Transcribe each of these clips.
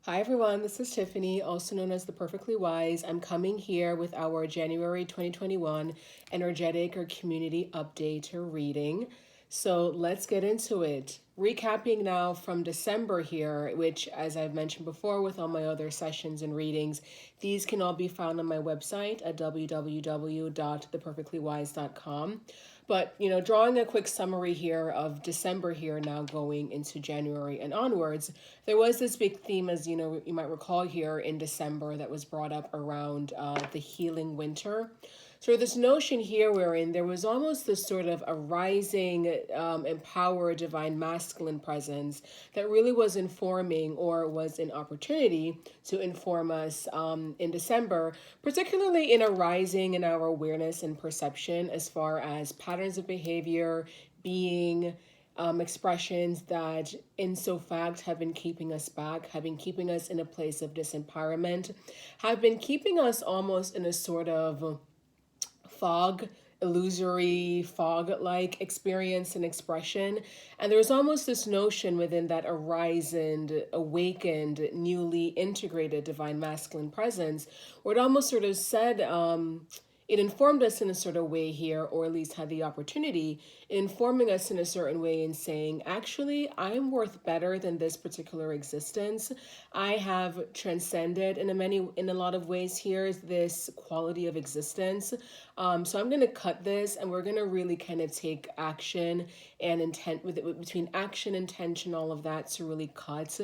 Hi everyone, this is Tiffany, also known as the Perfectly Wise. I'm coming here with our January 2021 energetic or community update or reading. So let's get into it. Recapping now from December here, which, as I've mentioned before with all my other sessions and readings, these can all be found on my website at www.theperfectlywise.com. But, drawing a quick summary here of December here now going into January and onwards, there was this big theme, as you might recall here in December, that was brought up around the healing winter. So this notion here wherein there was almost this sort of a rising, empowered divine masculine presence that really was informing or was an opportunity to inform us in December, particularly in a rising in our awareness and perception as far as patterns of behavior, being, expressions that in so fact have been keeping us back, have been keeping us in a place of disempowerment, have been keeping us almost in a sort of fog, illusory fog like experience and expression. And there's almost this notion within that arising, awakened, newly integrated divine masculine presence where it almost sort of said, it informed us in a sort of way here, or at least had the opportunity, informing us in a certain way and saying, actually, I'm worth better than this particular existence. I have transcended in a lot of ways here this quality of existence. So I'm gonna cut this, and we're gonna really kind of take action and intent with it, between action, intention, all of that, to really cut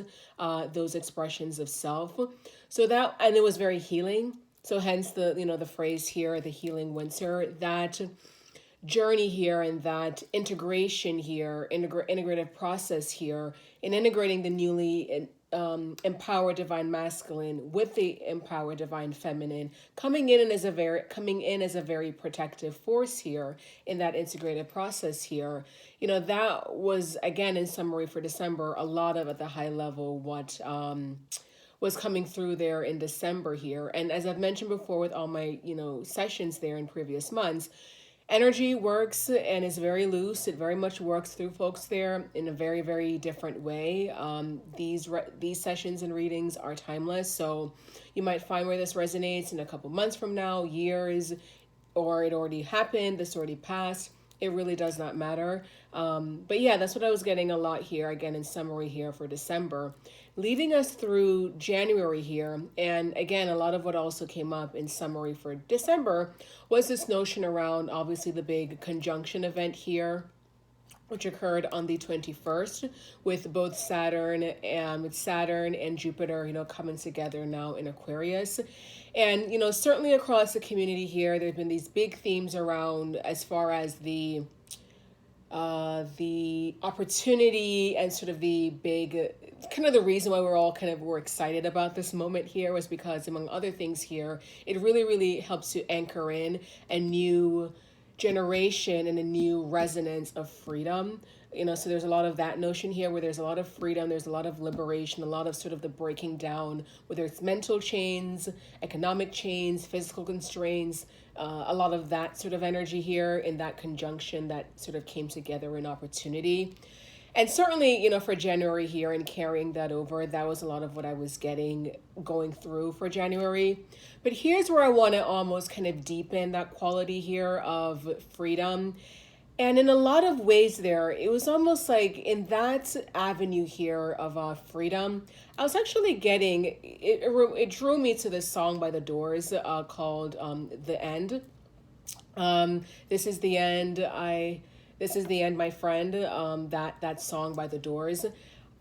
those expressions of self. So that, and it was very healing. So hence the phrase here, the healing winter, that journey here and that integration here, integrative process here, in integrating the newly empowered divine masculine with the empowered divine feminine, coming in as a very protective force here in that integrated process here. That was, again, in summary for December, a lot of, at the high level, what was coming through there in December here. And as I've mentioned before with all my, sessions there in previous months, energy works and is very loose. It very much works through folks there in a very, very different way. These sessions and readings are timeless. So you might find where this resonates in a couple months from now, years, or it already happened, this already passed. It really does not matter. But yeah, that's what I was getting a lot here, again, in summary here for December. Leading us through January here, and again, a lot of what also came up in summary for December was this notion around, obviously, the big conjunction event here, which occurred on the 21st, with both Saturn and Jupiter, coming together now in Aquarius. And, certainly across the community here, there have been these big themes around as far as the opportunity and sort of the big, kind of the reason why we're excited about this moment here was because, among other things here, it really, really helps to anchor in a new generation and a new resonance of freedom. So there's a lot of that notion here where there's a lot of freedom, there's a lot of liberation, a lot of sort of the breaking down, whether it's mental chains, economic chains, physical constraints, a lot of that sort of energy here in that conjunction that sort of came together in opportunity. And certainly, for January here and carrying that over, that was a lot of what I was going through for January. But here's where I want to almost kind of deepen that quality here of freedom. And in a lot of ways there, it was almost like in that avenue here of freedom, I was actually getting, it drew me to this song by The Doors called The End. This is the end. This is the end, my friend. That song by The Doors.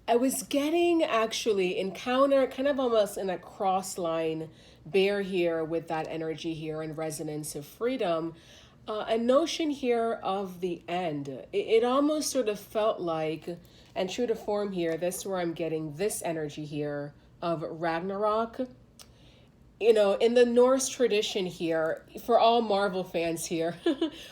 I was getting actually encounter kind of almost in a cross line bear here with that energy here and resonance of freedom. A notion here of the end. It almost sort of felt like, and true to form here, this is where I'm getting this energy here of Ragnarok. In the Norse tradition here, for all Marvel fans here,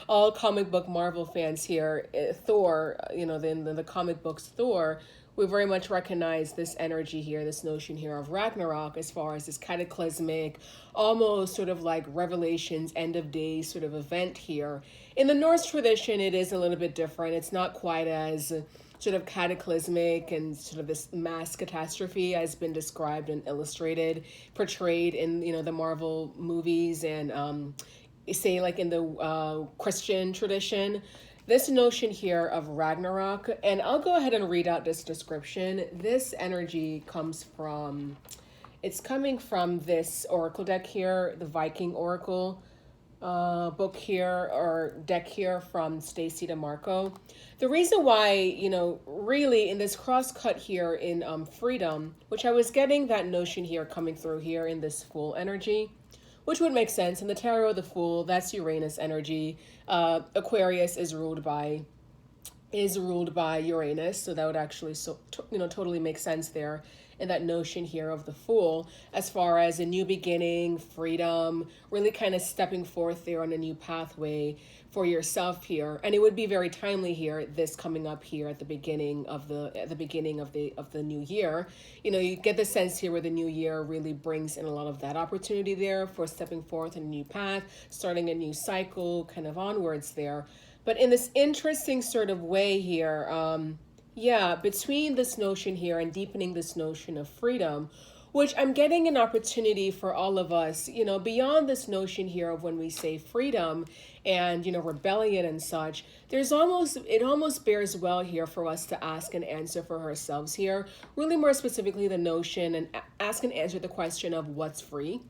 all comic book Marvel fans here, Thor, the comic books Thor, we very much recognize this energy here, this notion here of Ragnarok as far as this cataclysmic, almost sort of like Revelations, end of days sort of event here. In the Norse tradition, it is a little bit different. It's not quite as sort of cataclysmic and sort of this mass catastrophe has been described and illustrated, portrayed in, the Marvel movies and say like in the Christian tradition. This notion here of Ragnarok, and I'll go ahead and read out this description. This energy comes from, it's coming from this oracle deck here, the Viking Oracle book here or deck here from Stacy DeMarco. The reason why, really in this cross cut here in freedom, which I was getting that notion here coming through here in this Fool energy, which would make sense. In the Tarot, the Fool, that's Uranus energy. Aquarius is ruled by Uranus, so that would actually totally make sense there in that notion here of the Fool, as far as a new beginning, freedom, really kind of stepping forth there on a new pathway for yourself here. And it would be very timely here, this coming up here at the beginning of the new year. You get the sense here where the new year really brings in a lot of that opportunity there for stepping forth in a new path, starting a new cycle, kind of onwards there. But in this interesting sort of way here, between this notion here and deepening this notion of freedom, which I'm getting an opportunity for all of us, beyond this notion here of when we say freedom and, rebellion and such, it almost bears well here for us to ask and answer for ourselves here, really more specifically the notion and ask and answer the question of what's free.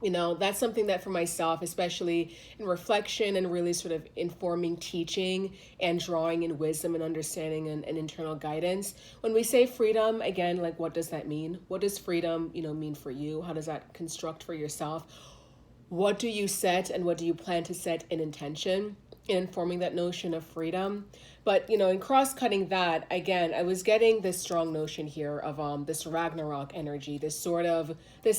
That's something that for myself, especially in reflection and really sort of informing teaching and drawing in wisdom and understanding and internal guidance. When we say freedom, again, like what does that mean? What does freedom, mean for you? How does that construct for yourself? What do you set and what do you plan to set in intention in informing that notion of freedom? But, in cross-cutting that, again, I was getting this strong notion here of this Ragnarok energy, this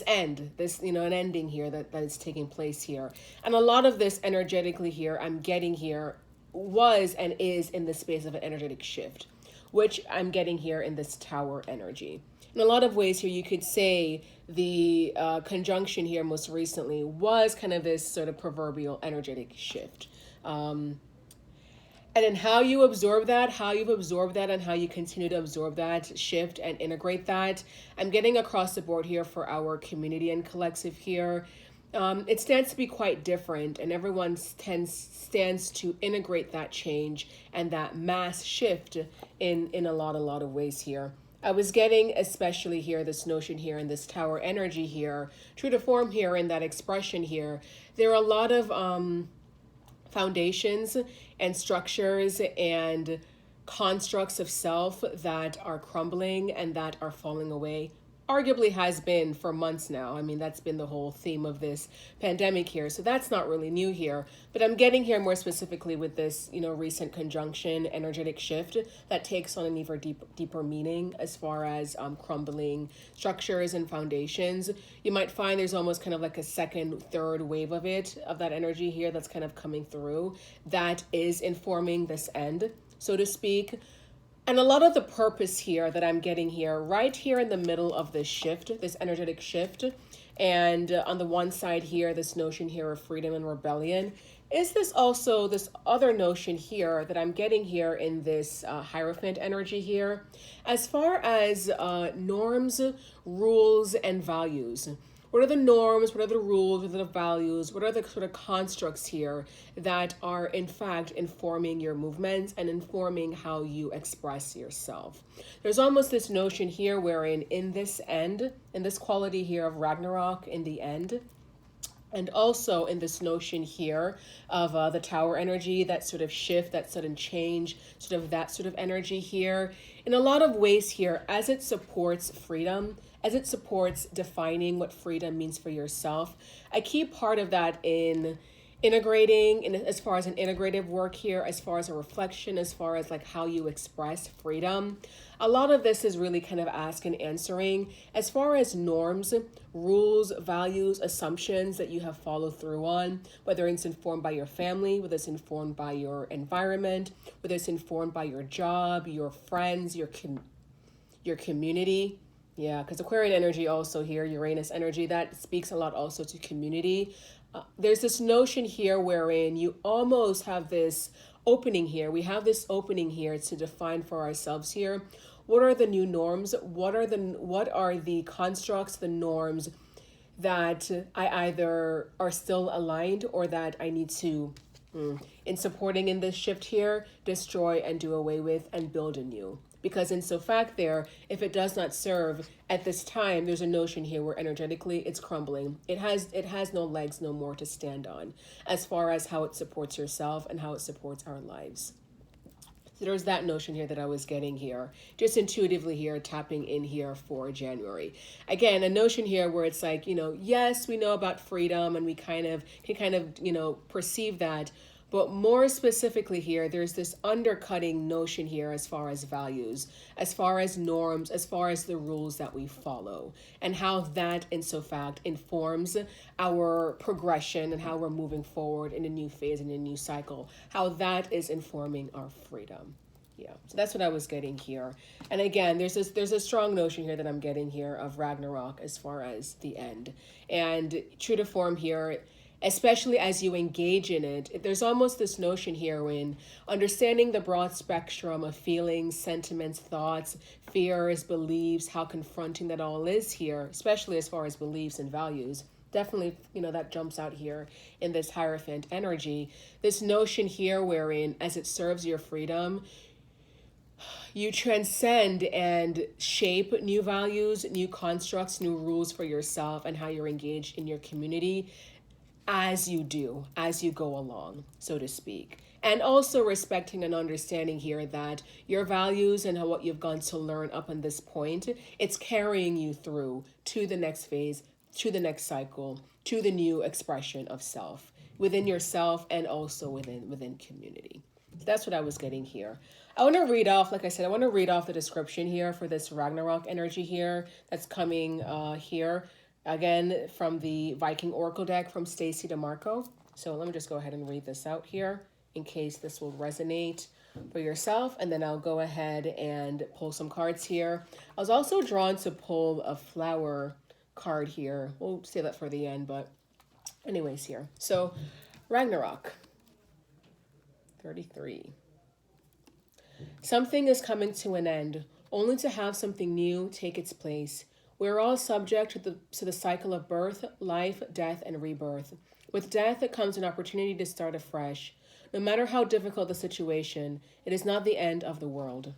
end, an ending here that is taking place here. And a lot of this energetically here, I'm getting here, was and is in the space of an energetic shift, which I'm getting here in this Tower energy. In a lot of ways here, you could say the conjunction here most recently was kind of this sort of proverbial energetic shift. And then how you've absorbed that and how you continue to absorb that, shift and integrate that. I'm getting across the board here for our community and collective here. It stands to be quite different, and everyone stands to integrate that change and that mass shift in a lot of ways here. I was getting especially here this notion here in this Tower energy here, true to form here in that expression here. There are a lot of foundations and structures and constructs of self that are crumbling and that are falling away. Arguably has been for months now. I mean, that's been the whole theme of this pandemic here. So that's not really new here. But I'm getting here more specifically with this, recent conjunction, energetic shift that takes on an even deeper meaning as far as crumbling structures and foundations. You might find there's almost kind of like a second, third wave of that energy here that's kind of coming through that is informing this end, so to speak. And a lot of the purpose here that I'm getting here, right here in the middle of this shift, this energetic shift, and on the one side here, this notion here of freedom and rebellion, is this also this other notion here that I'm getting here in this Hierophant energy here, as far as norms, rules, and values. What are the norms? What are the rules? What are the values? What are the sort of constructs here that are in fact informing your movements and informing how you express yourself? There's almost this notion here wherein in this end, in this quality here of Ragnarok in the end, and also in this notion here of the Tower energy, that sort of shift, that sudden change, sort of that sort of energy here, in a lot of ways here, as it supports freedom, as it supports defining what freedom means for yourself. A key part of that in integrating, in as far as an integrative work here, as far as a reflection, as far as like how you express freedom. A lot of this is really kind of ask and answering as far as norms, rules, values, assumptions that you have followed through on, whether it's informed by your family, whether it's informed by your environment, whether it's informed by your job, your friends, your community. Yeah, because Aquarian energy also here, Uranus energy, that speaks a lot also to community. There's this notion here wherein you almost have this opening here. We have this opening here to define for ourselves here. What are the new norms? What are the constructs, the norms that I either are still aligned or that I need to, in supporting in this shift here, destroy and do away with and build anew. Because in so fact there, if it does not serve at this time, there's a notion here where energetically it's crumbling. It has no legs no more to stand on as far as how it supports yourself and how it supports our lives. So there's that notion here that I was getting here, just intuitively here, tapping in here for January. Again, a notion here where it's like, yes, we know about freedom and we can perceive that. But more specifically here, there's this undercutting notion here as far as values, as far as norms, as far as the rules that we follow, and how that, in so fact, informs our progression and how we're moving forward in a new phase, in a new cycle, how that is informing our freedom. Yeah, so that's what I was getting here. And again, there's a strong notion here that I'm getting here of Ragnarok as far as the end. And true to form here, especially as you engage in it, there's almost this notion here when understanding the broad spectrum of feelings, sentiments, thoughts, fears, beliefs, how confronting that all is here, especially as far as beliefs and values. Definitely, that jumps out here in this Hierophant energy. This notion here wherein, as it serves your freedom, you transcend and shape new values, new constructs, new rules for yourself and how you're engaged in your community as you go along, so to speak. And also respecting and understanding here that your values and what you've gone to learn up on this point, it's carrying you through to the next phase, to the next cycle, to the new expression of self within yourself and also within community. So that's what I was getting here. I want to read off, like I said, the description here for this Ragnarok energy here that's coming here. Again, from the Viking Oracle deck from Stacey DeMarco. So let me just go ahead and read this out here in case this will resonate for yourself. And then I'll go ahead and pull some cards here. I was also drawn to pull a flower card here. We'll save that for the end, but anyways here. So Ragnarok 33. Something is coming to an end, only to have something new take its place. We're all subject to the cycle of birth, life, death, and rebirth. With death comes an opportunity to start afresh. No matter how difficult the situation, it is not the end of the world.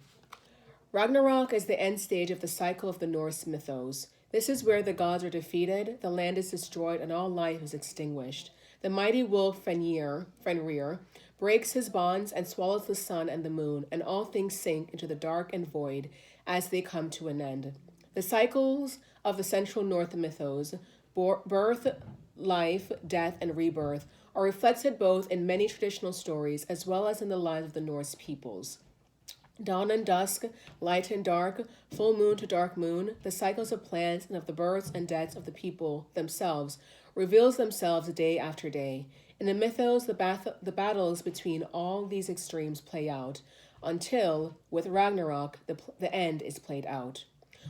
Ragnarok is the end stage of the cycle of the Norse mythos. This is where the gods are defeated, the land is destroyed, and all life is extinguished. The mighty wolf Fenrir breaks his bonds and swallows the sun and the moon, and all things sink into the dark and void as they come to an end. The cycles of the Central North mythos, birth, life, death, and rebirth, are reflected both in many traditional stories as well as in the lives of the Norse peoples. Dawn and dusk, light and dark, full moon to dark moon, the cycles of plants and of the births and deaths of the people themselves reveals themselves day after day. In the mythos, the battles between all these extremes play out until, with Ragnarok, the end is played out.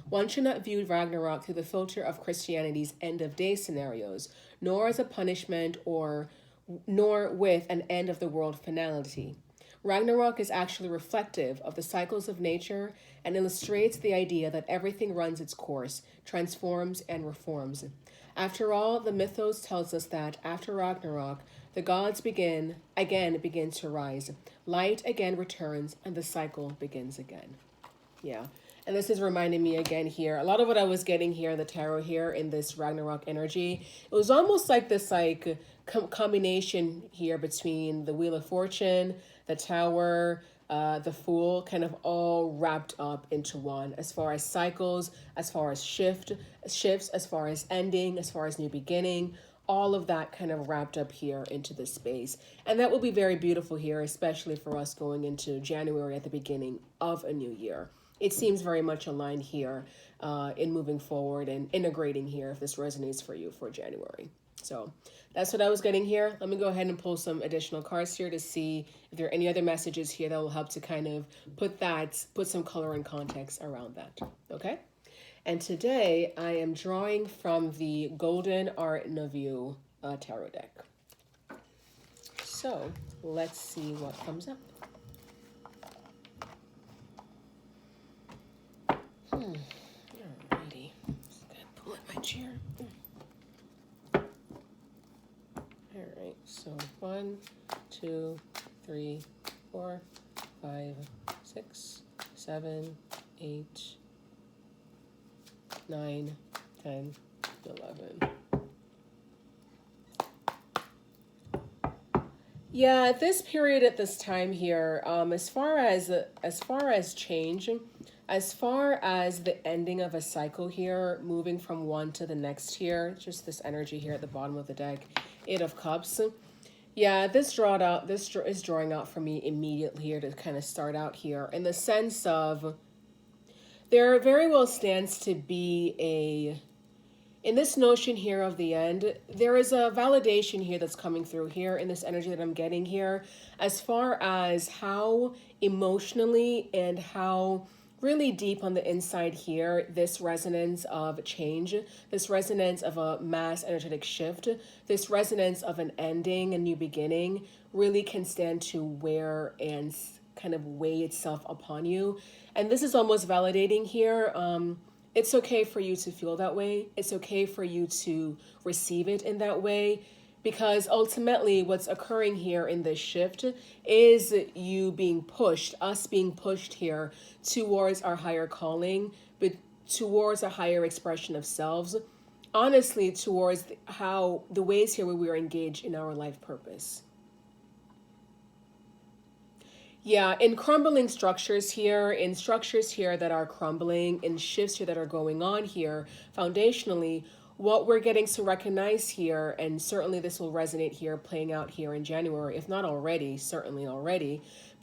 One should not view Ragnarok through the filter of Christianity's end-of-day scenarios, nor as a punishment nor with an end-of-the-world finality. Ragnarok is actually reflective of the cycles of nature and illustrates the idea that everything runs its course, transforms, and reforms. After all, the mythos tells us that after Ragnarok, the gods begin to rise, light again returns, and the cycle begins again. Yeah. And this is reminding me again here, a lot of what I was getting here in the tarot here in this Ragnarok energy, it was almost like this combination here between the Wheel of Fortune, the Tower, the Fool, kind of all wrapped up into one as far as cycles, as far as shifts, as far as ending, as far as new beginning, all of that kind of wrapped up here into this space. And that will be very beautiful here, especially for us going into January at the beginning of a new year. It seems very much aligned here in moving forward and integrating here if this resonates for you for January. So that's what I was getting here. Let me go ahead and pull some additional cards here to see if there are any other messages here that will help to kind of put some color and context around that. Okay? And today I am drawing from the Golden Art Nouveau tarot deck. So Let's see what comes up. Alrighty. Just gonna pull up my chair. Alright, so 1, 2, 3, 4, 5, 6, 7, 8, 9, 10, 11. Yeah, at this period, at this time here, as far as change, as far as the ending of a cycle here, moving from one to the next here, just this energy here at the bottom of the deck, Eight of Cups. Yeah, this is drawing out for me immediately here to kind of start out here in the sense of there very well stands to be in this notion here of the end, there is a validation here that's coming through here in this energy that I'm getting here, as far as how emotionally and how really deep on the inside here, this resonance of change, this resonance of a mass energetic shift, this resonance of an ending, a new beginning, really can stand to wear and kind of weigh itself upon you. And this is almost validating here. It's okay for you to feel that way. It's okay for you to receive it in that way, because ultimately what's occurring here in this shift is you being pushed, us being pushed here towards our higher calling, but towards a higher expression of selves, honestly, towards how the ways here where we are engaged in our life purpose. Yeah, in crumbling structures here, in structures here that are crumbling, in shifts here that are going on here, foundationally, what we're getting to recognize here, and certainly this will resonate here, playing out here in January, if not already, certainly already,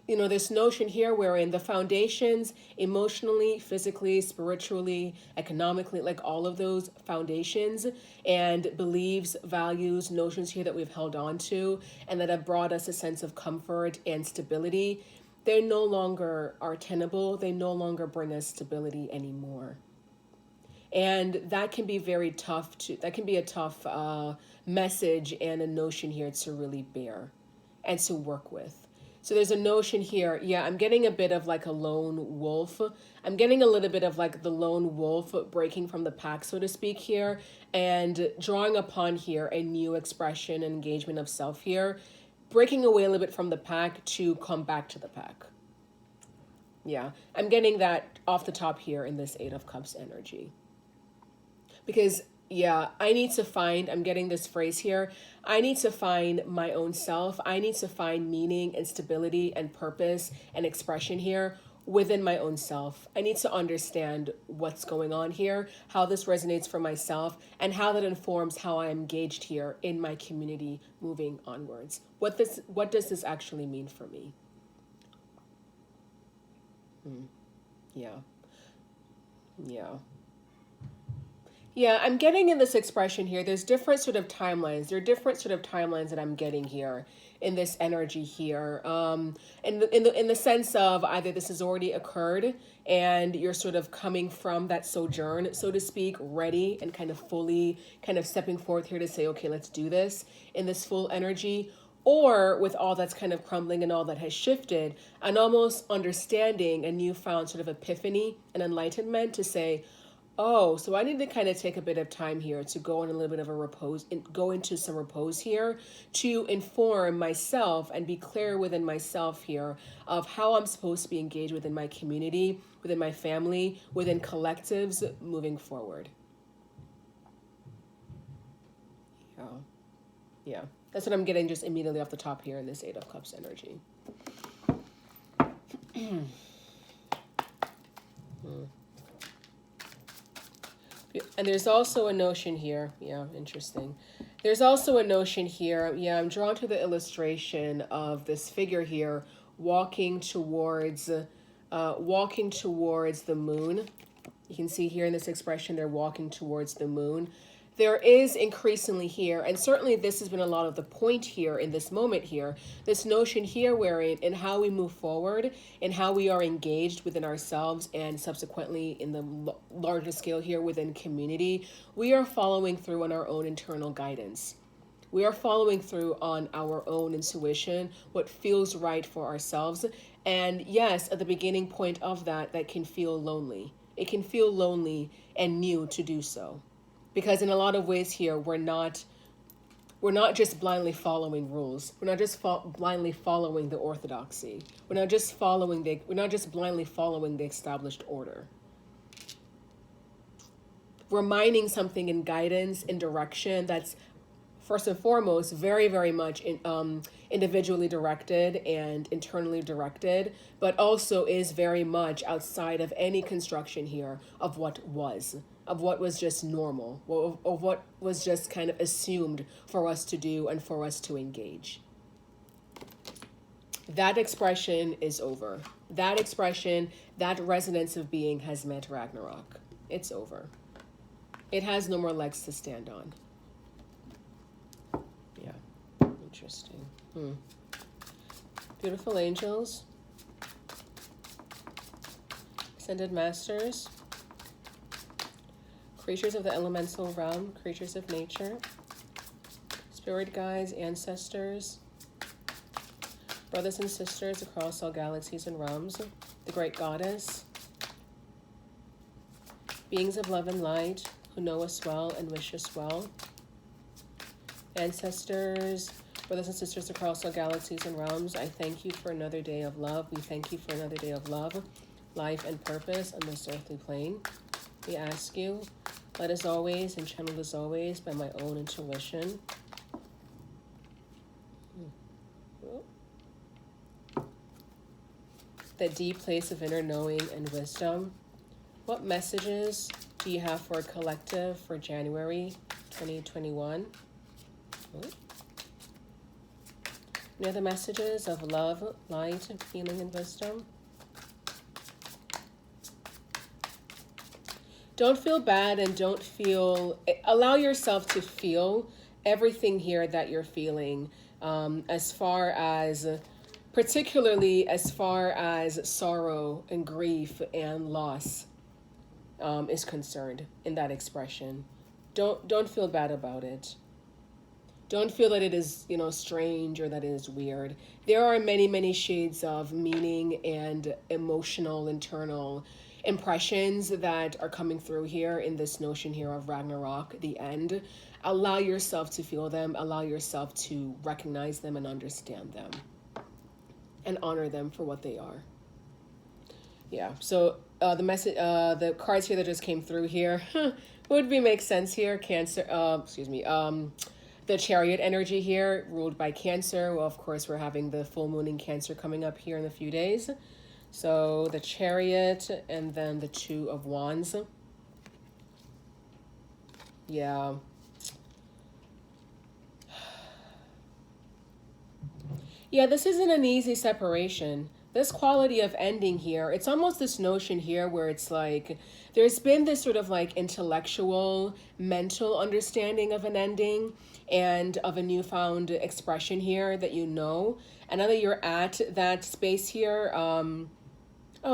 this notion here wherein the foundations, emotionally, physically, spiritually, economically, like all of those foundations and beliefs, values, notions here that we've held on to and that have brought us a sense of comfort and stability, they no longer are tenable. They no longer bring us stability anymore. And that can be very tough that can be a tough message and a notion here to really bear and to work with. So there's a notion here. Yeah, I'm getting a bit of like a lone wolf. I'm getting a little bit of like the lone wolf breaking from the pack, so to speak, here, and drawing upon here a new expression and engagement of self here, breaking away a little bit from the pack to come back to the pack. Yeah, I'm getting that off the top here in this Eight of Cups energy. Because yeah, I'm getting this phrase here. I need to find my own self. I need to find meaning and stability and purpose and expression here within my own self. I need to understand what's going on here, how this resonates for myself, and how that informs how I am engaged here in my community moving onwards. What does this actually mean for me? Yeah. Yeah. Yeah, I'm getting in this expression here. There's different sort of timelines. There are different sort of timelines that I'm getting here in this energy here. In the sense of either this has already occurred and you're sort of coming from that sojourn, so to speak, ready and kind of fully kind of stepping forth here to say, okay, let's do this in this full energy. Or with all that's kind of crumbling and all that has shifted, an almost understanding, a newfound sort of epiphany and enlightenment to say, oh, so I need to kind of take a bit of time here to go on a little bit of a repose, go into some repose here to inform myself and be clear within myself here of how I'm supposed to be engaged within my community, within my family, within collectives moving forward. Yeah. Yeah. That's what I'm getting just immediately off the top here in this Eight of Cups energy. And there's also a notion here. Yeah, interesting. There's also a notion here. Yeah, I'm drawn to the illustration of this figure here walking towards the moon. You can see here in this expression, they're walking towards the moon. There is increasingly here, and certainly this has been a lot of the point here in this moment here, this notion here wherein in how we move forward and how we are engaged within ourselves and subsequently in the larger scale here within community, we are following through on our own internal guidance. We are following through on our own intuition, what feels right for ourselves. And yes, at the beginning point of that, that can feel lonely. It can feel lonely and new to do so. Because in a lot of ways here, we're not just blindly following rules. We're not just blindly following the orthodoxy. We're not just blindly following the established order. We're mining something in guidance, in direction that's first and foremost very, very much individually directed and internally directed, but also is very much outside of any construction here of what was just normal, of what was just kind of assumed for us to do and for us to engage. That expression is over. That expression, that resonance of being has met Ragnarok. It's over. It has no more legs to stand on. Yeah, interesting. Beautiful angels, ascended masters, creatures of the elemental realm, creatures of nature, spirit guides, ancestors, brothers and sisters across all galaxies and realms, the great goddess, beings of love and light who know us well and wish us well, ancestors, brothers and sisters across all galaxies and realms, I thank you for another day of love. We thank you for another day of love, life, and purpose on this earthly plane. We ask you, led as always and channeled as always by my own intuition. That deep place of inner knowing and wisdom. What messages do you have for a collective for January 2021? Any other messages of love, light, healing, and wisdom? Don't feel bad and allow yourself to feel everything here that you're feeling, particularly as far as sorrow and grief and loss is concerned in that expression. Don't feel bad about it. Don't feel that it is, strange or that it is weird. There are many, many shades of meaning and emotional, internal impressions that are coming through here in this notion here of Ragnarok, the end. Allow yourself to feel them. Allow yourself to recognize them and understand them and honor them for what they are. Yeah, so the cards here that just came through here would make sense here. Cancer, the Chariot energy here, ruled by Cancer. Well, of course, we're having the full moon in Cancer coming up here in a few days. So the Chariot and then the Two of Wands. Yeah. Yeah, this isn't an easy separation. This quality of ending here, it's almost this notion here where it's like there's been this sort of like intellectual, mental understanding of an ending and of a newfound expression here that and now that you're at that space here, oh,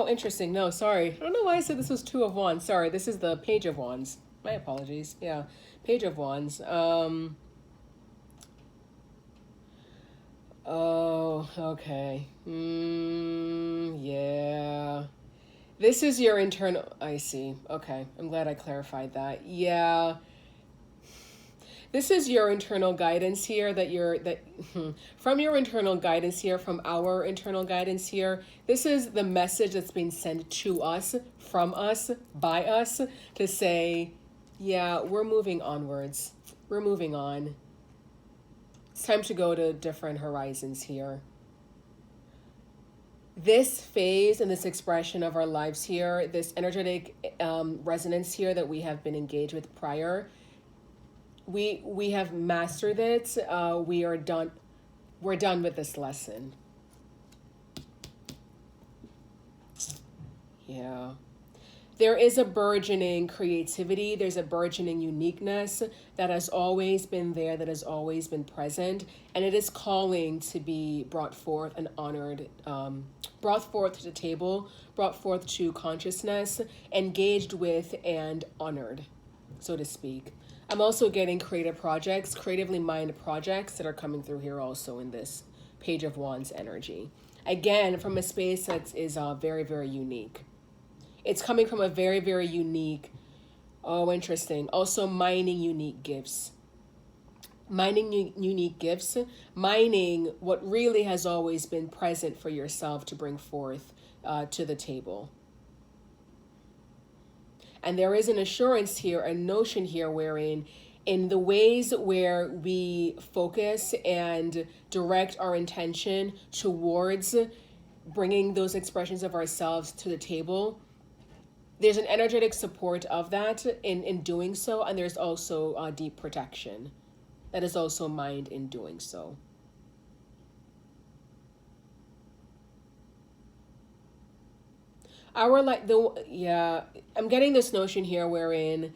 interesting. No, sorry. I don't know why I said this was Two of Wands. Sorry, this is the Page of Wands. My apologies. Yeah, Page of Wands. Oh, okay. Yeah. This is your internal... I see. Okay. I'm glad I clarified that. Yeah. This is your internal guidance here from your internal guidance here, from our internal guidance here. This is the message that's being sent to us, from us, by us to say, yeah, we're moving onwards. We're moving on. It's time to go to different horizons here. This phase and this expression of our lives here, this energetic resonance here that we have been engaged with prior, we have mastered it. We're done with this lesson. Yeah. There is a burgeoning creativity. There's a burgeoning uniqueness that has always been there, that has always been present. And it is calling to be brought forth and honored, brought forth to the table, brought forth to consciousness, engaged with and honored. so to speak. I'm also getting creative projects, creatively minded projects that are coming through here also in this Page of Wands energy. Again, from a space that is very, very unique. It's coming from a very, very unique, oh, interesting. Also, mining unique gifts. Mining unique gifts, mining what really has always been present for yourself to bring forth to the table. And there is an assurance here, a notion here wherein in the ways where we focus and direct our intention towards bringing those expressions of ourselves to the table, there's an energetic support of that in doing so, and there's also deep protection that is also mined in doing so. Our like the yeah, I'm getting this notion here wherein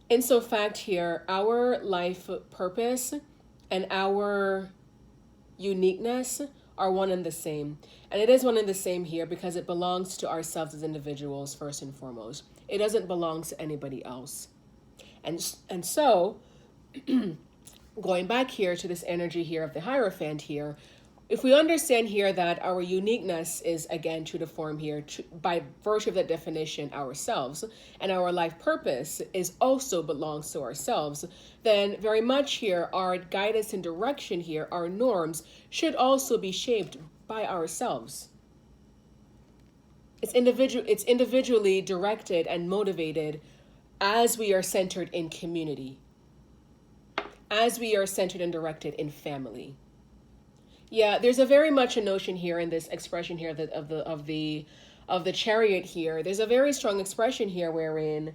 in so fact here our life purpose and our uniqueness are one and the same. And it is one and the same here because it belongs to ourselves as individuals first and foremost. It doesn't belong to anybody else. And so going back here to this energy here of the Hierophant here, if we understand here that our uniqueness is again true to form here by virtue of that definition ourselves, and our life purpose is also belongs to ourselves, then very much here our guidance and direction here, our norms should also be shaped by ourselves. It's individually directed and motivated as we are centered in community, as we are centered and directed in family. Yeah, there's a very much a notion here in this expression here that of the Chariot here. There's a very strong expression here wherein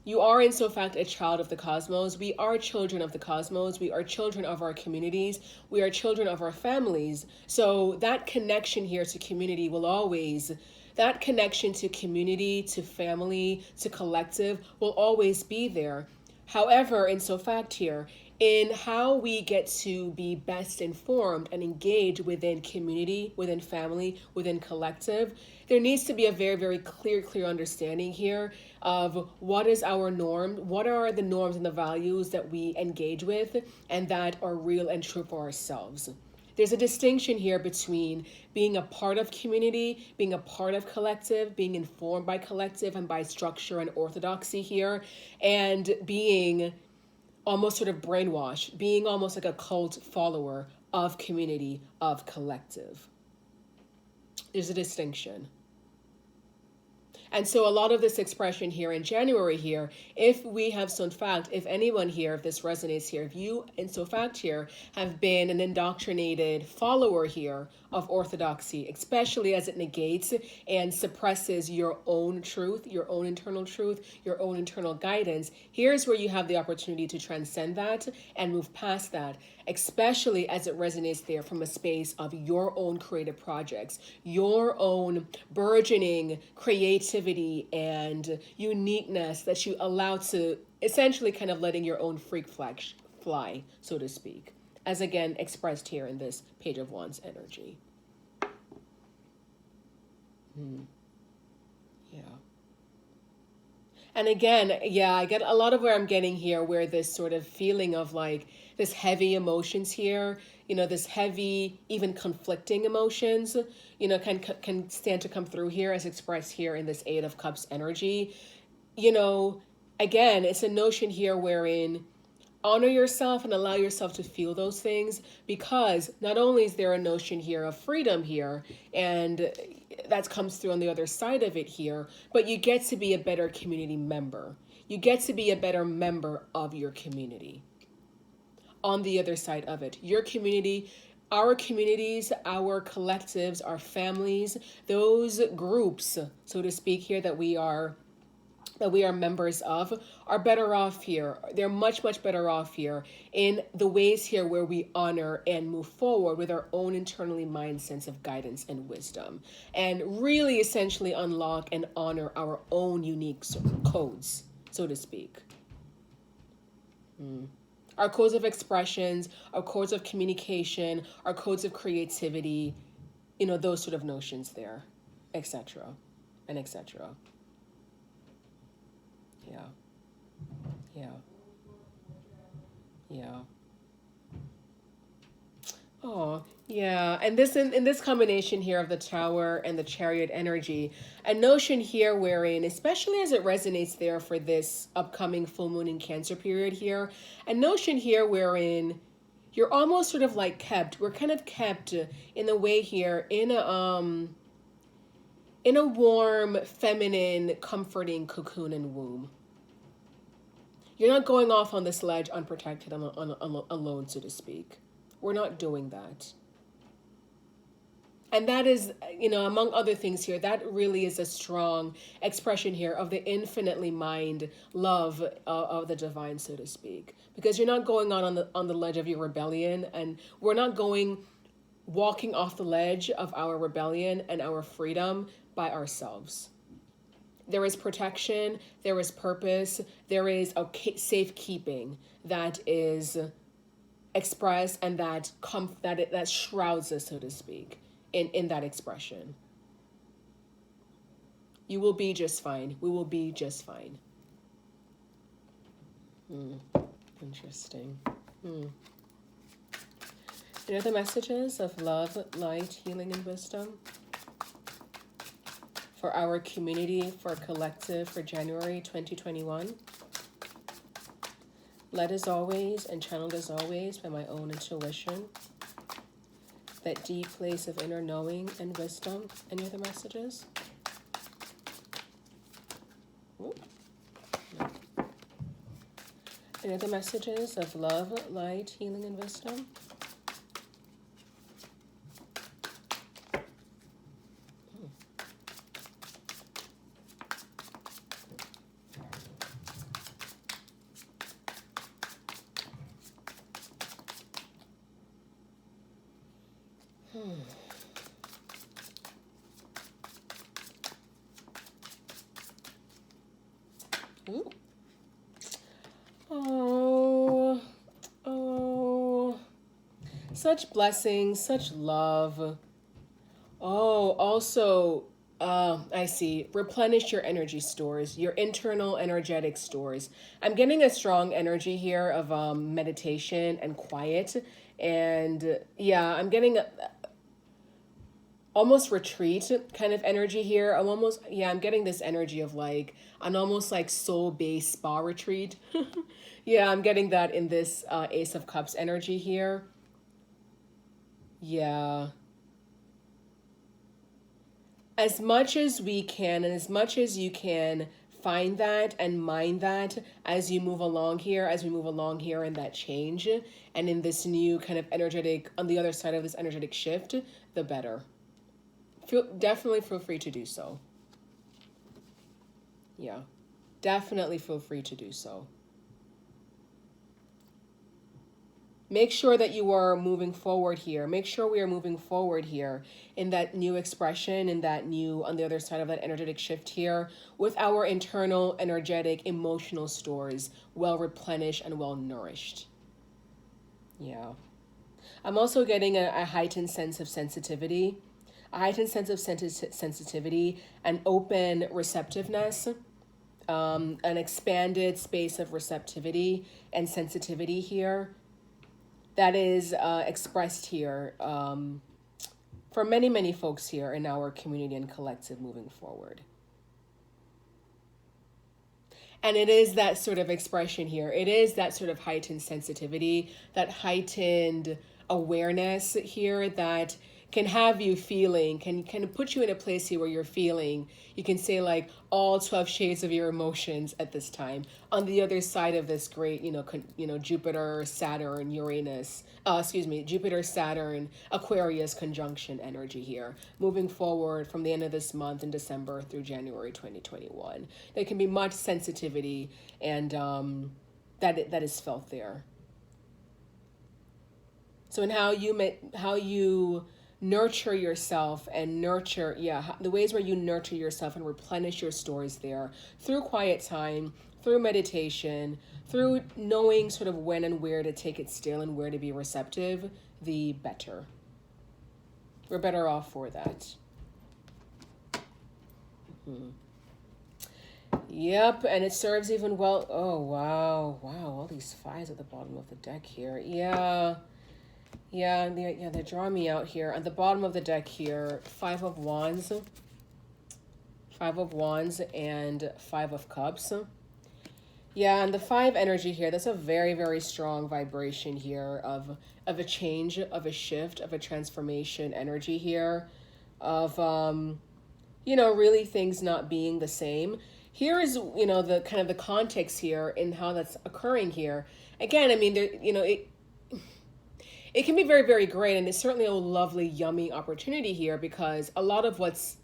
you are in so fact a child of the cosmos. We are children of the cosmos. We are children of our communities. We are children of our families. So that connection here to community will always, that connection to community, to family, to collective will always be there. However, in so fact here, in how we get to be best informed and engage within community, within family, within collective, there needs to be a very, very clear understanding here of what is our norm, what are the norms and the values that we engage with and that are real and true for ourselves. There's a distinction here between being a part of community, being a part of collective, being informed by collective and by structure and orthodoxy here, and being almost sort of brainwashed, being almost like a cult follower of community, of collective. There's a distinction. And so a lot of this expression here in January here, if we have so in fact, if anyone here, if this resonates here, if you in so fact here have been an indoctrinated follower here of orthodoxy, especially as it negates and suppresses your own truth, your own internal truth, your own internal guidance, here's where you have the opportunity to transcend that and move past that, especially as it resonates there from a space of your own creative projects, your own burgeoning creativity and uniqueness that you allow to essentially kind of letting your own freak fly, so to speak, as again expressed here in this Page of Wands energy. Yeah. And again, yeah, I get a lot of where I'm getting here, where this sort of feeling of like this heavy emotions here, this heavy, even conflicting emotions, can stand to come through here as expressed here in this Eight of Cups energy. Again, it's a notion here wherein honor yourself and allow yourself to feel those things, because not only is there a notion here of freedom here, and that comes through on the other side of it here, but you get to be a better community member. You get to be a better member of your community. On the other side of it, your community, our communities, our collectives, our families, those groups, so to speak here, that we are members of, are better off here. They're much better off here in the ways here where we honor and move forward with our own internally mind sense of guidance and wisdom, and really essentially unlock and honor our own unique codes, so to speak. Our codes of expressions, our codes of communication, our codes of creativity, those sort of notions there, etc. and etc. Yeah. Yeah. Yeah. Oh, yeah. And this in this combination here of the Tower and the Chariot energy, a notion here wherein, especially as it resonates there for this upcoming full moon in Cancer period here, a notion here wherein you're almost sort of like we're kind of kept in a way here in a warm, feminine, comforting cocoon and womb. You're not going off on this ledge unprotected alone, so to speak. We're not doing that. And that is, among other things here, that really is a strong expression here of the infinitely mind love of the divine, so to speak. Because you're not going on the ledge of your rebellion, and we're not walking off the ledge of our rebellion and our freedom by ourselves. There is protection, there is purpose, there is a safekeeping that is expressed and that shrouds us, so to speak, in that expression. You will be just fine. We will be just fine. Interesting. Any other messages of love, light, healing, and wisdom for our community, for our collective, for January 2021? Led as always and channeled as always by my own intuition. That deep place of inner knowing and wisdom. Any other messages? Ooh. No. Any other messages of love, light, healing, and wisdom? Ooh. Oh, such blessings, such love. Oh, also, I see. Replenish your energy stores, your internal energetic stores. I'm getting a strong energy here of meditation and quiet. And yeah, I'm getting almost retreat kind of energy here. I'm getting this energy of like an almost like soul-based spa retreat. Yeah, I'm getting that in this Ace of Cups energy here. Yeah. As much as we can and as much as you can find that and mind that as you move along here, as we move along here in that change and in this new kind of energetic, on the other side of this energetic shift, the better. Definitely feel free to do so. Yeah, definitely feel free to do so. Make sure that you are moving forward here. Make sure we are moving forward here in that new expression, in that new, on the other side of that energetic shift here, with our internal, energetic, emotional stores well replenished and well nourished. Yeah. I'm also getting a heightened sense of sensitivity, a heightened sense of sensitivity and open receptiveness, an expanded space of receptivity and sensitivity here that is expressed here for many, many folks here in our community and collective moving forward. And it is that sort of expression here. It is that sort of heightened sensitivity, that heightened awareness here that can have you feeling, can put you in a place here where you're feeling, you can say like all 12 shades of your emotions at this time on the other side of this great, Jupiter, Saturn, Uranus, Jupiter, Saturn, Aquarius conjunction energy here, moving forward from the end of this month in December through January 2021. There can be much sensitivity and that is felt there. So in how you nurture yourself and the ways where you nurture yourself and replenish your stores there through quiet time, through meditation, through knowing sort of when and where to take it still and where to be receptive, the better. We're better off for that. Yep, and it serves even well. Oh, wow. Wow, all these fives at the bottom of the deck here. Yeah. Yeah, they're drawing me out here. At the bottom of the deck here, Five of Wands, and Five of Cups. Yeah, and the five energy here, that's a very, very strong vibration here of a change, of a shift, of a transformation energy here, of really things not being the same. Here is, the kind of the context here in how that's occurring here. Again, I mean, there, it can be very, very great, and it's certainly a lovely, yummy opportunity here because a lot of what's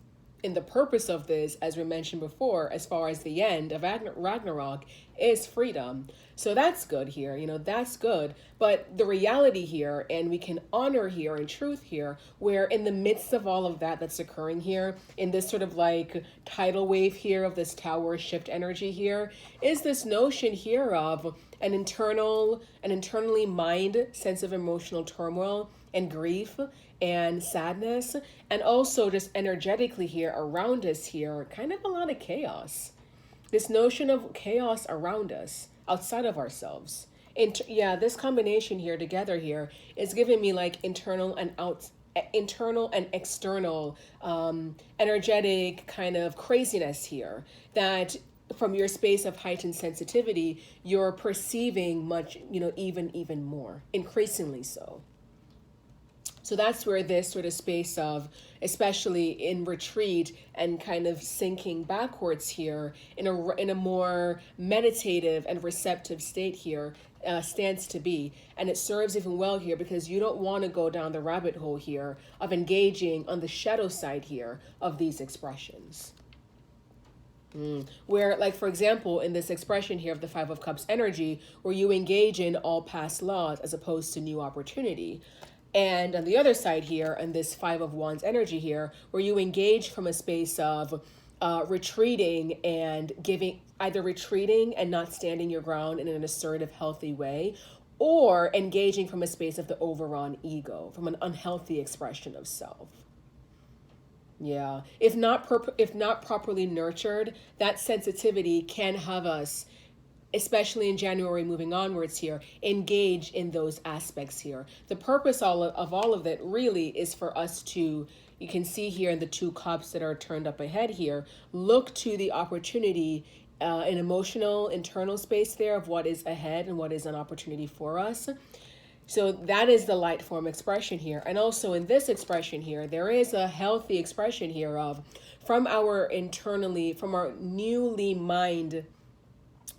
in the purpose of this, as we mentioned before, as far as the end of Ragnarok, is freedom. So that's good here, that's good. But the reality here, and we can honor here in truth here, where in the midst of all of that that's occurring here, in this sort of like tidal wave here of this tower shift energy here, is this notion here of an internally mind sense of emotional turmoil and grief and sadness, and also just energetically here around us here, kind of a lot of chaos. This notion of chaos around us, outside of ourselves. This combination here together here is giving me like internal and external energetic kind of craziness here that from your space of heightened sensitivity you're perceiving much, even more, increasingly so. So that's where this sort of space of, especially in retreat and kind of sinking backwards here in a more meditative and receptive state here, stands to be. And it serves even well here because you don't want to go down the rabbit hole here of engaging on the shadow side here of these expressions. Where, like, for example, in this expression here of the Five of Cups energy, where you engage in all past laws as opposed to new opportunity. And on the other side here, and this Five of Wands energy here, where you engage from a space of retreating and either retreating and not standing your ground in an assertive, healthy way, or engaging from a space of the overrun ego, from an unhealthy expression of self. Yeah, if not properly nurtured, that sensitivity can have us, especially in January moving onwards here, engage in those aspects here. The purpose of all of it really is for us to, you can see here in the two cups that are turned up ahead here, look to the opportunity, an emotional internal space there of what is ahead and what is an opportunity for us. So that is the light form expression here. And also in this expression here, there is a healthy expression here of from our newly mined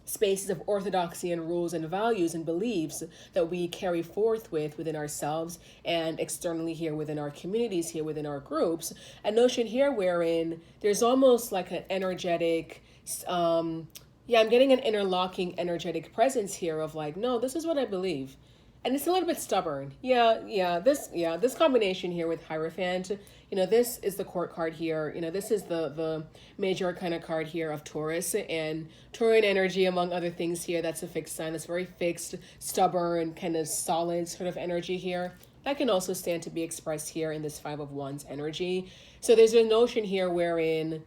spaces of orthodoxy and rules and values and beliefs that we carry forth within ourselves and externally here within our communities, here within our groups. A notion here wherein there's almost like an energetic, I'm getting an interlocking energetic presence here of like, no, this is what I believe. And it's a little bit stubborn. This combination here with Hierophant, this is the court card here. This is the major arcana card here of Taurus, and Taurian energy, among other things here, that's a fixed sign. It's very fixed, stubborn, kind of solid sort of energy here. That can also stand to be expressed here in this Five of Wands energy. So there's a notion here wherein,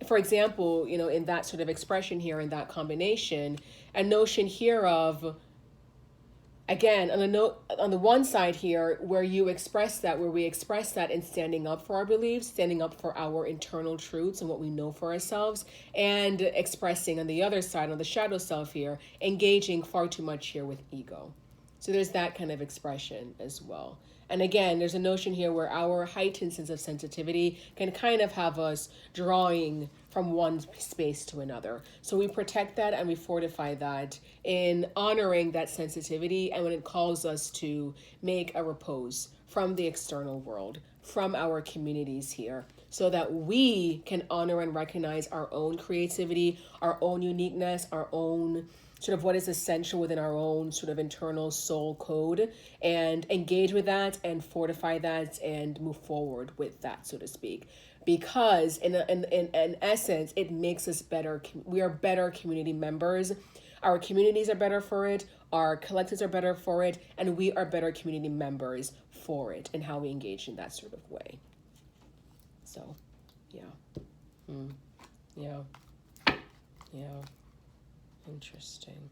for example, in that sort of expression here, in that combination, a notion here of, again, on the one side here, where we express that in standing up for our beliefs, standing up for our internal truths and what we know for ourselves, and expressing on the other side, on the shadow self here, engaging far too much here with ego. So there's that kind of expression as well. And again, there's a notion here where our heightened sense of sensitivity can kind of have us drawing from one space to another. So we protect that and we fortify that in honoring that sensitivity, and when it calls us to make a repose from the external world, from our communities here, so that we can honor and recognize our own creativity, our own uniqueness, our own sort of what is essential within our own sort of internal soul code, and engage with that and fortify that and move forward with that, so to speak. Because in essence, it makes us better. We are better community members. Our communities are better for it. Our collectives are better for it. And we are better community members for it and how we engage in that sort of way. So, yeah. Yeah. Yeah. Interesting.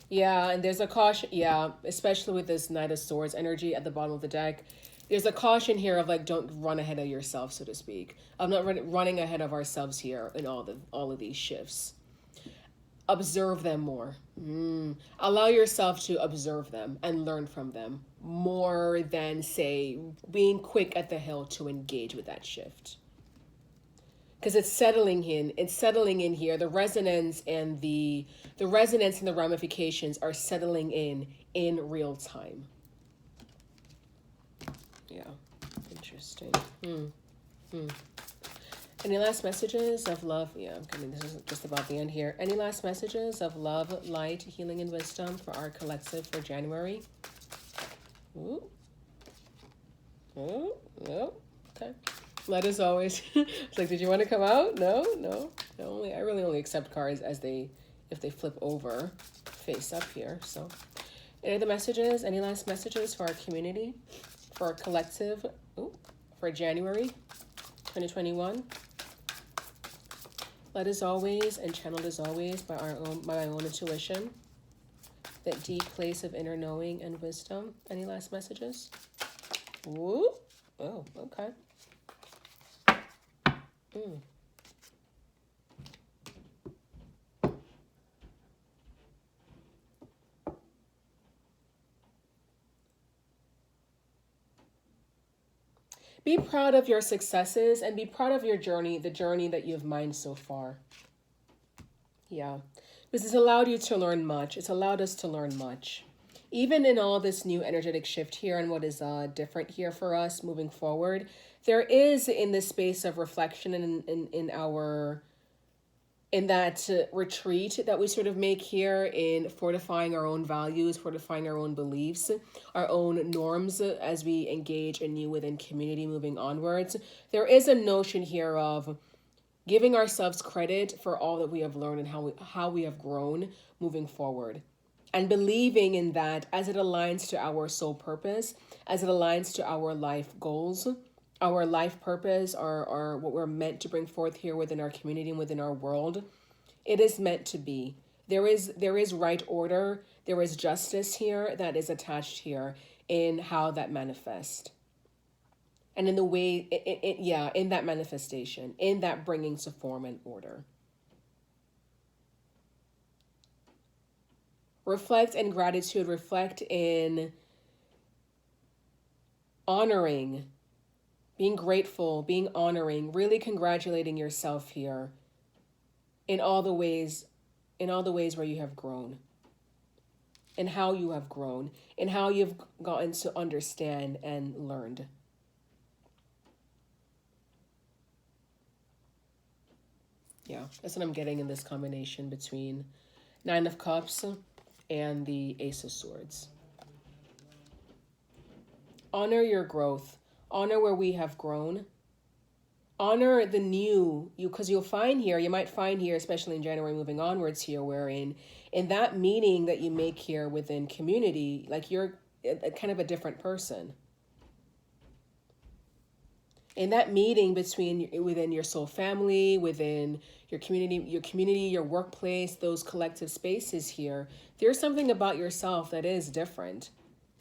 Yeah, and there's a caution. Yeah, especially with this Knight of Swords energy at the bottom of the deck. There's a caution here of like don't run ahead of yourself, so to speak. I'm not running ahead of ourselves here in all of these shifts. Observe them more. Allow yourself to observe them and learn from them more than say being quick at the hill to engage with that shift, because it's settling in here. The resonance and the resonance and the ramifications are settling in real time. Yeah. Interesting. Any last messages of love? Yeah, I mean, this is just about the end here. Any last messages of love, light, healing, and wisdom for our collective for January? Ooh. Oh, no. Okay. Light as always. It's like, did you want to come out? No, no. I really only accept cards as if they flip over face up here. So, any other messages? Any last messages for our community, for our collective, for January 2021? Led as always and channeled as always by my own intuition. That deep place of inner knowing and wisdom. Any last messages? Ooh. Oh, okay. Be proud of your successes and be proud of your journey, the journey that you've mined so far. Yeah. Because it's allowed you to learn much. It's allowed us to learn much. Even in all this new energetic shift here and what is different here for us moving forward, there is in this space of reflection and in that retreat that we sort of make here in fortifying our own values, fortifying our own beliefs, our own norms as we engage anew within community moving onwards. There is a notion here of giving ourselves credit for all that we have learned and how we have grown moving forward. And believing in that as it aligns to our soul purpose, as it aligns to our life goals, our life purpose, or what we're meant to bring forth here within our community and within our world. It is meant to be. There is right order. There is justice here that is attached here in how that manifests. And in the way, in that manifestation, in that bringing to form and order. Reflect in gratitude, reflect in honoring, being grateful, being honoring, really congratulating yourself here in all the ways where you have grown, and how you have grown, and how you've gotten to understand and learned. Yeah, that's what I'm getting in this combination between Nine of Cups and the Ace of Swords. Honor your growth. Honor where we have grown. Honor the new you, because you might find here, especially in January moving onwards here, wherein in that meeting that you make here within community, like you're kind of a different person. In that meeting within your soul family, within your community, your workplace, those collective spaces here, there's something about yourself that is different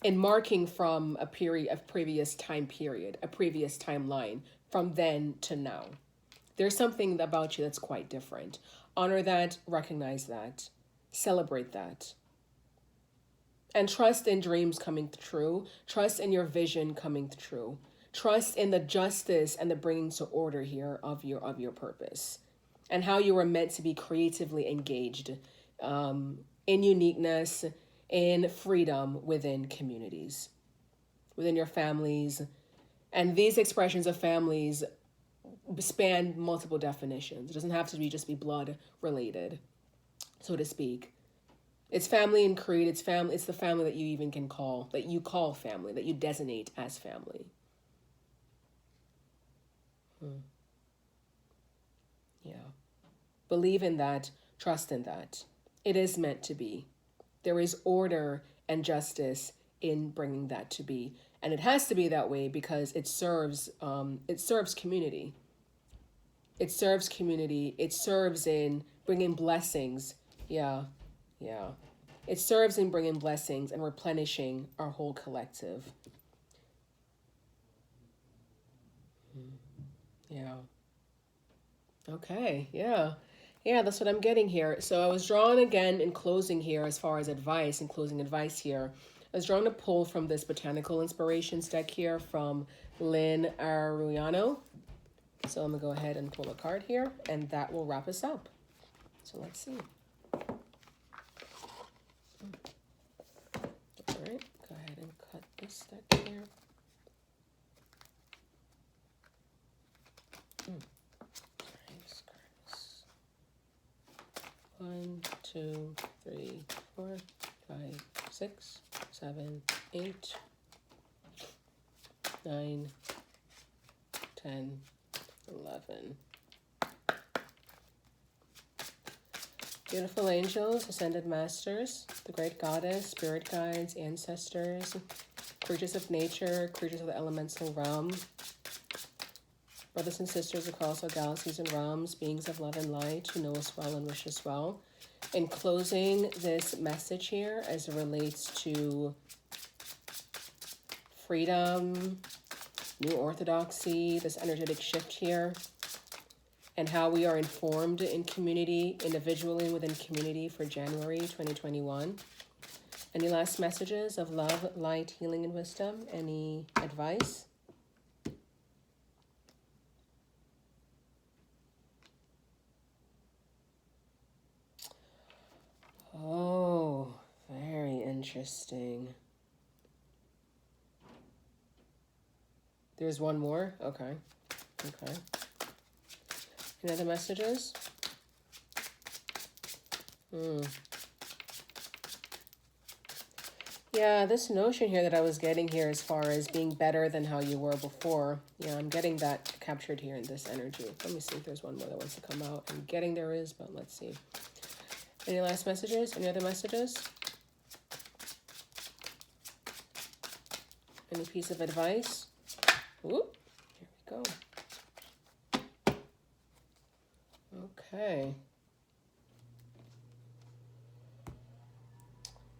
in marking from a previous time period, a previous timeline from then to now. There's something about you that's quite different. Honor that, recognize that, celebrate that. And trust in dreams coming true. Trust in your vision coming true. Trust in the justice and the bringing to order here of your purpose, and how you were meant to be creatively engaged in uniqueness, in freedom within communities, within your families. And these expressions of families span multiple definitions. It doesn't have to just be blood related, so to speak. It's family in creed. It's the family that you even that you call family, that you designate as family. Yeah. Believe in that. Trust in that. It is meant to be. There is order and justice in bringing that to be. And it has to be that way because it serves community. It serves community. It serves in bringing blessings. Yeah, yeah. It serves in bringing blessings and replenishing our whole collective. Yeah. Okay, yeah. Yeah, that's what I'm getting here. So I was drawn again in closing here as far as advice and closing advice here. I was drawn to pull from this Botanical Inspirations deck here from Lynn Arellano. So I'm going to go ahead and pull a card here, and that will wrap us up. So let's see. All right, go ahead and cut this deck here. One, two, three, 4, 5, 6, 7, 8, 9, 10, 11. Beautiful angels, ascended masters, the great goddess, spirit guides, ancestors, creatures of nature, creatures of the elemental realm, brothers and sisters across all galaxies and realms, beings of love and light who know us well and wish us well. In closing this message here as it relates to freedom, new orthodoxy, this energetic shift here, and how we are informed in community, individually and within community for January 2021. Any last messages of love, light, healing, and wisdom? Any advice? Oh, very interesting. There's one more? Okay. Okay. Any other messages? Yeah, this notion here that I was getting here as far as being better than how you were before. Yeah, I'm getting that captured here in this energy. Let me see if there's one more that wants to come out. I'm getting there is, but let's see. Any last messages? Any other messages? Any piece of advice? Ooh, here we go. Okay.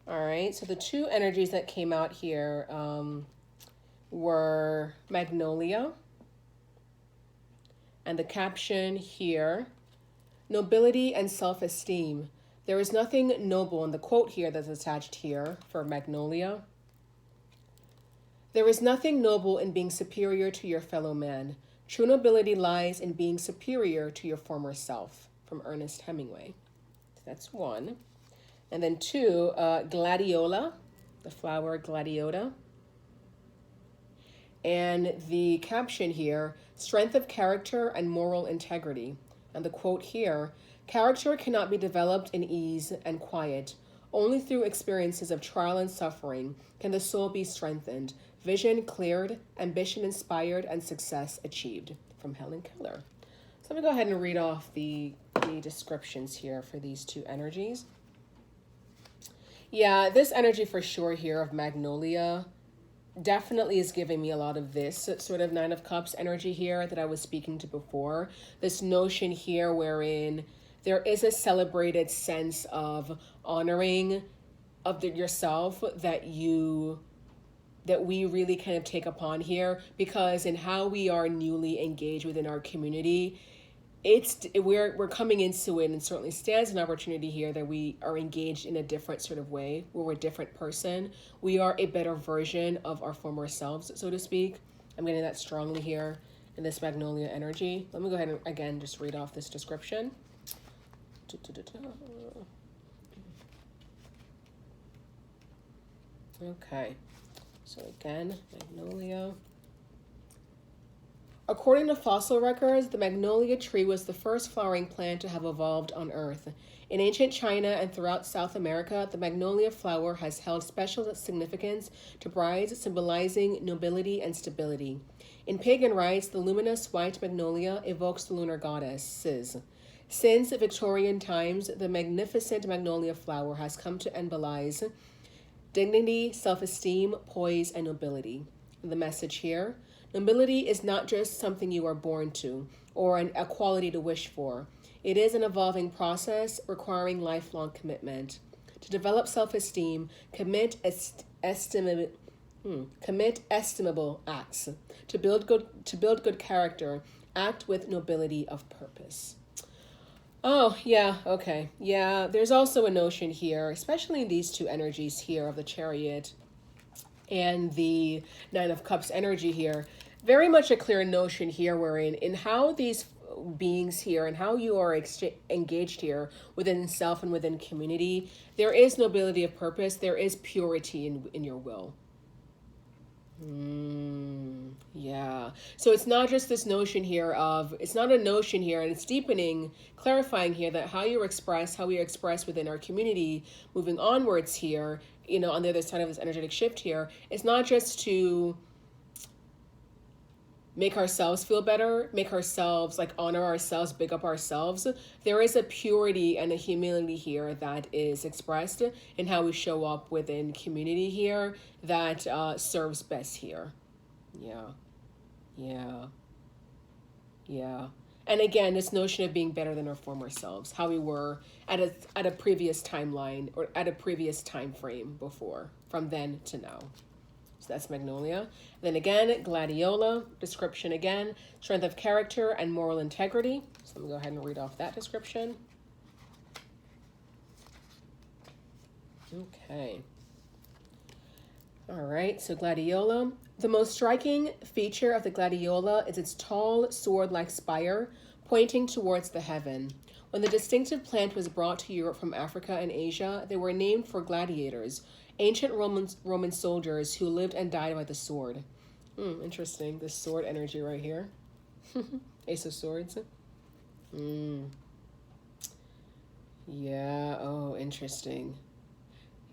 All right, so the two energies that came out here were Magnolia. And the caption here, nobility and self-esteem. There is nothing noble in the quote here that's attached here for Magnolia. There is nothing noble in being superior to your fellow man. True nobility lies in being superior to your former self, from Ernest Hemingway. So that's one. And then two, gladiola, the flower gladiota. And the caption here, strength of character and moral integrity. And the quote here, character cannot be developed in ease and quiet. Only through experiences of trial and suffering can the soul be strengthened, vision cleared, ambition inspired, and success achieved. From Helen Keller. So let me go ahead and read off the descriptions here for these two energies. Yeah, this energy for sure here of Magnolia definitely is giving me a lot of this sort of Nine of Cups energy here that I was speaking to before. This notion here wherein there is a celebrated sense of honoring of yourself that we really kind of take upon here, because in how we are newly engaged within our community, we're coming into it, and certainly stands an opportunity here that we are engaged in a different sort of way, where we're a different person. We are a better version of our former selves, so to speak. I'm getting that strongly here in this Magnolia energy. Let me go ahead and again just read off this description. Okay, so again, Magnolia. According to fossil records, the magnolia tree was the first flowering plant to have evolved on Earth. In ancient China and throughout South America, the magnolia flower has held special significance to brides, symbolizing nobility and stability. In pagan rites, the luminous white magnolia evokes the lunar goddesses. Since Victorian times, the magnificent magnolia flower has come to symbolize dignity, self-esteem, poise, and nobility. The message here, nobility is not just something you are born to or a quality to wish for. It is an evolving process requiring lifelong commitment. To develop self-esteem, commit estimable acts. To build good character, act with nobility of purpose. Oh, yeah, okay. Yeah, there's also a notion here, especially in these two energies here of the Chariot and the Nine of Cups energy here. Very much a clear notion here wherein in how these beings here and how you are engaged here within self and within community, there is nobility of purpose, there is purity in your will. Yeah. So it's not just this notion here of, it's not a notion here, and it's deepening, clarifying here that how we express within our community, moving onwards here, on the other side of this energetic shift here, it's not just to make ourselves feel better, make ourselves like honor ourselves, big up ourselves. There is a purity and a humility here that is expressed in how we show up within community here that serves best here. Yeah, yeah, yeah. And again, this notion of being better than our former selves, how we were at a previous timeline or at a previous time frame before, from then to now. So that's Magnolia. Then again, Gladiola, description again, strength of character and moral integrity. So I'm going to go ahead and read off that description. Okay. All right, so Gladiola. The most striking feature of the Gladiola is its tall, sword-like spire pointing towards the heaven. When the distinctive plant was brought to Europe from Africa and Asia, they were named for gladiators, ancient Roman soldiers who lived and died by the sword. Interesting. This sword energy right here. Ace of Swords. Yeah. Oh, interesting.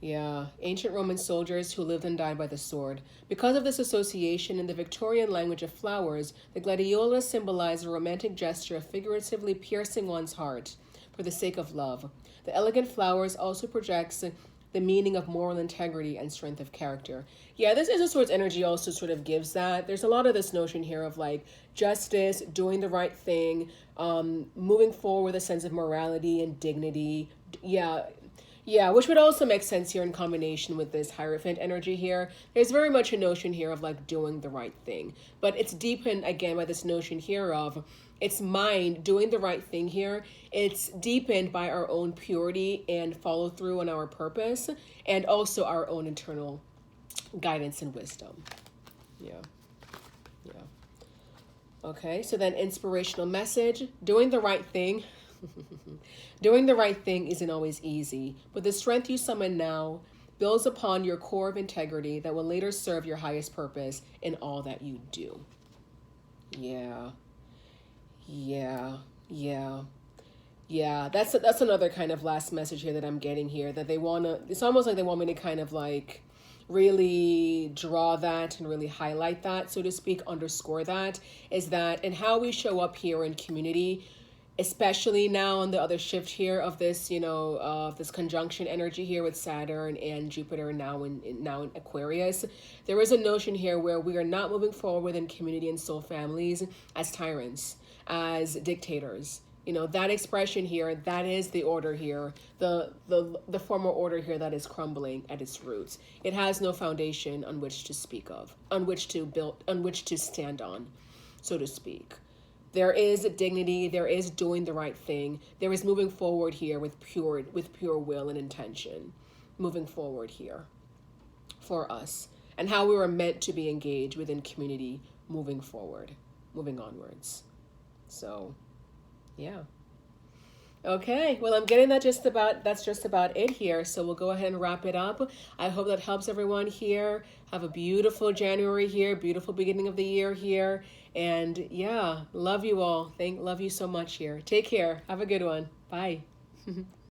Yeah, ancient Roman soldiers who lived and died by the sword. Because of this association in the Victorian language of flowers, the gladiola symbolized a romantic gesture of figuratively piercing one's heart for the sake of love. The elegant flowers also projects the meaning of moral integrity and strength of character. Yeah, this Ace of Swords energy also sort of gives that. There's a lot of this notion here of like justice, doing the right thing, moving forward with a sense of morality and dignity. Yeah, which would also make sense here in combination with this Hierophant energy here. There's very much a notion here of like doing the right thing. But it's deepened again by this notion here of it's mind doing the right thing here. It's deepened by our own purity and follow through on our purpose and also our own internal guidance and wisdom. Yeah. Okay, so then inspirational message, doing the right thing. Doing the right thing isn't always easy, but the strength you summon now builds upon your core of integrity that will later serve your highest purpose in all that you do. Yeah. That's another kind of last message here that I'm getting here, that it's almost like they want me to kind of like really draw that and really highlight that, so to speak, underscore that, is that in how we show up here in community, especially now on the other shift here of this, this conjunction energy here with Saturn and Jupiter now in Aquarius, there is a notion here where we are not moving forward within community and soul families as tyrants, as dictators. That expression here, that is the order here, the former order here that is crumbling at its roots. It has no foundation on which to speak of, on which to build, on which to stand on, so to speak. There is dignity, there is doing the right thing, there is moving forward here with pure will and intention, moving forward here for us, and how we were meant to be engaged within community, moving forward, moving onwards. So, yeah. Okay, well, I'm getting that's just about it here. So we'll go ahead and wrap it up. I hope that helps everyone here. Have a beautiful January here, beautiful beginning of the year here. And yeah, love you all. Love you so much here. Take care. Have a good one. Bye.